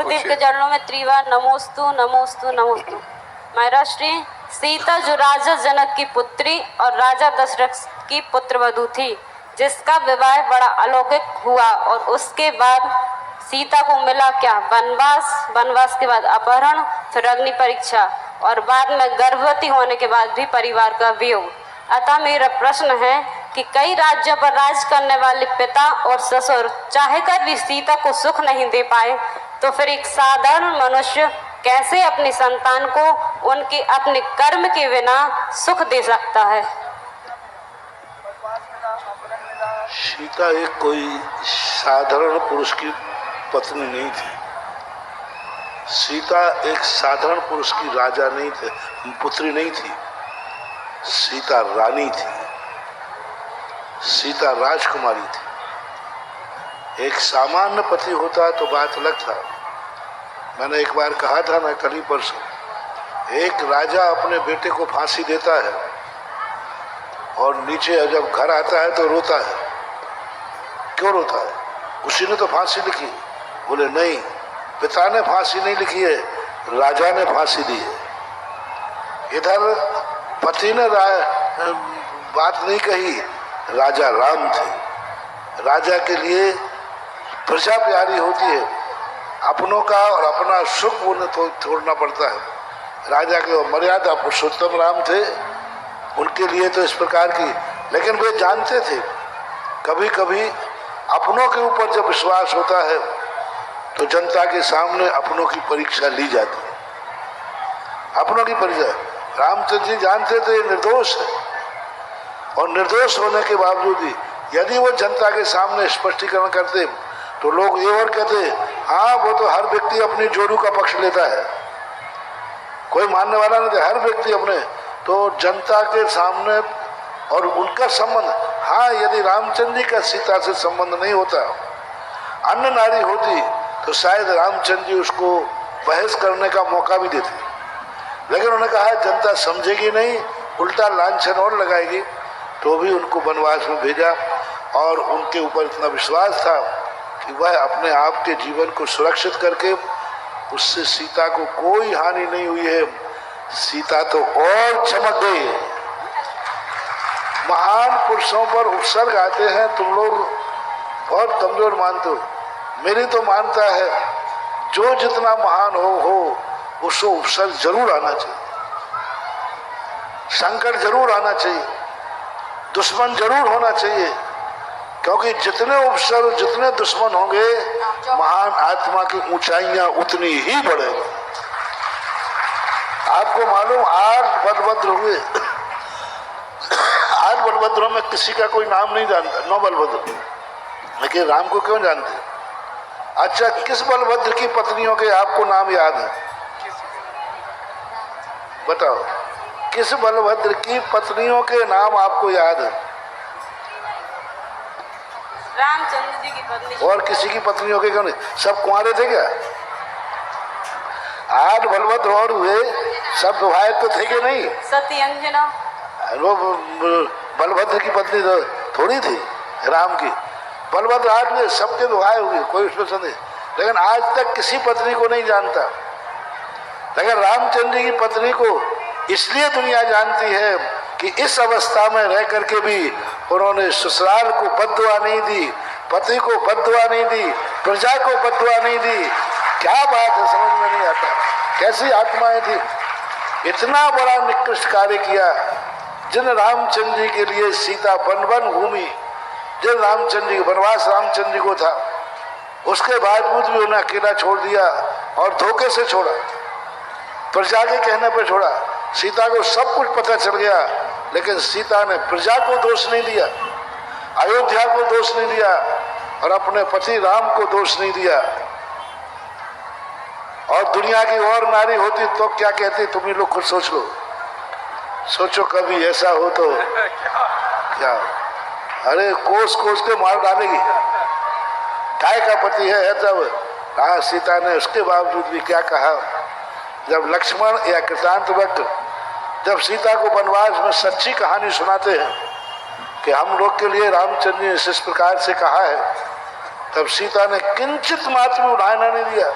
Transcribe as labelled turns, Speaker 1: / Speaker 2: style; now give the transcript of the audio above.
Speaker 1: महादेव के चरणों में त्रिवार नमोस्तु नमोस्तु नमोस्तु। मेरा श्री सीता जो राजा जनक की पुत्री और राजा दशरथ की पुत्रवधू थी, जिसका विवाह बड़ा अलौकिक हुआ और उसके बाद सीता को मिला क्या? वनवास के बाद अपहरण, फिर अग्नि परीक्षा और बाद में गर्भवती होने के बाद भी परिवार का वियोग। अतः मेरा प्रश्न है कि कई राज्यों पर राज करने वाले पिता और ससुर चाहकर भी सीता को सुख नहीं दे पाए, तो फिर एक साधारण मनुष्य कैसे अपनी संतान को उनके अपने कर्म के बिना सुख दे सकता है?
Speaker 2: सीता एक कोई साधारण पुरुष की पत्नी नहीं थी। सीता एक साधारण पुरुष की राजा नहीं थी, पुत्री नहीं थी। सीता रानी थी, सीता राजकुमारी थी। एक सामान्य पति होता तो बात अलग था। मैंने एक बार कहा था ना, कल ही परसों, एक राजा अपने बेटे को फांसी देता है और नीचे जब घर आता है तो रोता है। क्यों रोता है? उसी ने तो फांसी लिखी। बोले नहीं, पिता ने फांसी नहीं लिखी है, राजा ने फांसी दी है। इधर पति ने बात नहीं कही, राजा राम थे। राजा के लिए प्रजा प्यारी होती है, अपनों का और अपना सुख उन्हें तो छोड़ना पड़ता है। राजा के मर्यादा पुरुषोत्तम राम थे, उनके लिए तो इस प्रकार की। लेकिन वे जानते थे कभी कभी अपनों के ऊपर जब विश्वास होता है तो जनता के सामने अपनों की परीक्षा ली जाती है। अपनों की परीक्षा रामचंद्र जी जानते थे निर्दोष है, और निर्दोष होने के बावजूद भी यदि वो जनता के सामने स्पष्टीकरण करते तो लोग ये और कहते, हाँ वो तो हर व्यक्ति अपनी जोरू का पक्ष लेता है, कोई मानने वाला नहीं था, हर व्यक्ति अपने। तो जनता के सामने और उनका संबंध, हाँ यदि रामचंद्र जी का सीता से संबंध नहीं होता, अन्य नारी होती तो शायद रामचंद्र जी उसको बहस करने का मौका भी देते। लेकिन उन्होंने कहा जनता समझेगी नहीं, उल्टा लांछन और लगाएगी, तो भी उनको वनवास में भेजा। और उनके ऊपर इतना विश्वास था कि वह अपने आप के जीवन को सुरक्षित करके, उससे सीता को कोई हानि नहीं हुई है। सीता तो और चमक गई। महान पुरुषों पर उपसर्ग आते हैं, तुम लोग बहुत कमजोर मानते हो। मेरी तो मानता है जो जितना महान हो उसको उपसर्ग जरूर आना चाहिए, संकट जरूर आना चाहिए, दुश्मन जरूर होना चाहिए। क्योंकि जितने उपसर्ग, जितने दुश्मन होंगे, महान आत्मा की ऊंचाइयां उतनी ही बढ़ेगी। आपको मालूम 8 बलभद्र हुए। 8 बलभद्रों में किसी का कोई नाम नहीं जानता, 9 बलभद्र, लेकिन राम को क्यों जानते? अच्छा, किस बलभद्र की पत्नियों के आपको नाम याद है? बताओ, किस बलभद्र की पत्नियों के नाम आपको याद है?
Speaker 1: रामचंद्र जी की पत्नी। और
Speaker 2: किसी की पत्नियों के क्यों नहीं? सब कुंवारे थे क्या? 8 बलभद्र और हुए, सब विवाहित तो थे कि नहीं?
Speaker 1: सती अंजना,
Speaker 2: वो बलभद्र की पत्नी तो थोड़ी थी राम की। बलभद्र 8 में सबके विवाह हुए, कोई उसमें संदेह। लेकिन आज तक किसी पत्नी को नहीं जानता। लेकिन रामचंद्र जी की पत्नी को इसलिए दुनिया जानती है कि इस अवस्था में रह करके भी उन्होंने ससुराल को बद्दुआ नहीं दी, पति को बद्दुआ नहीं दी, प्रजा को बद्दुआ नहीं दी। क्या बात है, समझ में नहीं आता। कैसी आत्माएं थी। इतना बड़ा निकृष्ट कार्य किया। जिन रामचंद्र जी के लिए सीता वन घूमी, जिन रामचंद्र जी वनवास रामचंद्र जी को था, उसके बावजूद भी उन्हें अकेला छोड़ दिया और धोखे से छोड़ा, प्रजा के कहने पर छोड़ा। सीता को सब कुछ पता चल गया, लेकिन सीता ने प्रजा को दोष नहीं दिया, अयोध्या को दोष नहीं दिया और अपने पति राम को दोष नहीं दिया। और दुनिया की और नारी होती तो क्या कहती, तुम ही लोग खुद सोच लो। सोचो कभी ऐसा हो तो क्या? अरे कोस कोस के मार डालेगी। काय का पति है तब। हाँ, सीता ने उसके बावजूद भी क्या कहा, जब लक्ष्मण या कृतांत वक्त जब सीता को वनवास में सच्ची कहानी सुनाते हैं कि हम लोग के लिए रामचंद्र ने इस प्रकार से कहा है, तब सीता ने किंचित मात्र भी उड़ाना नहीं दिया।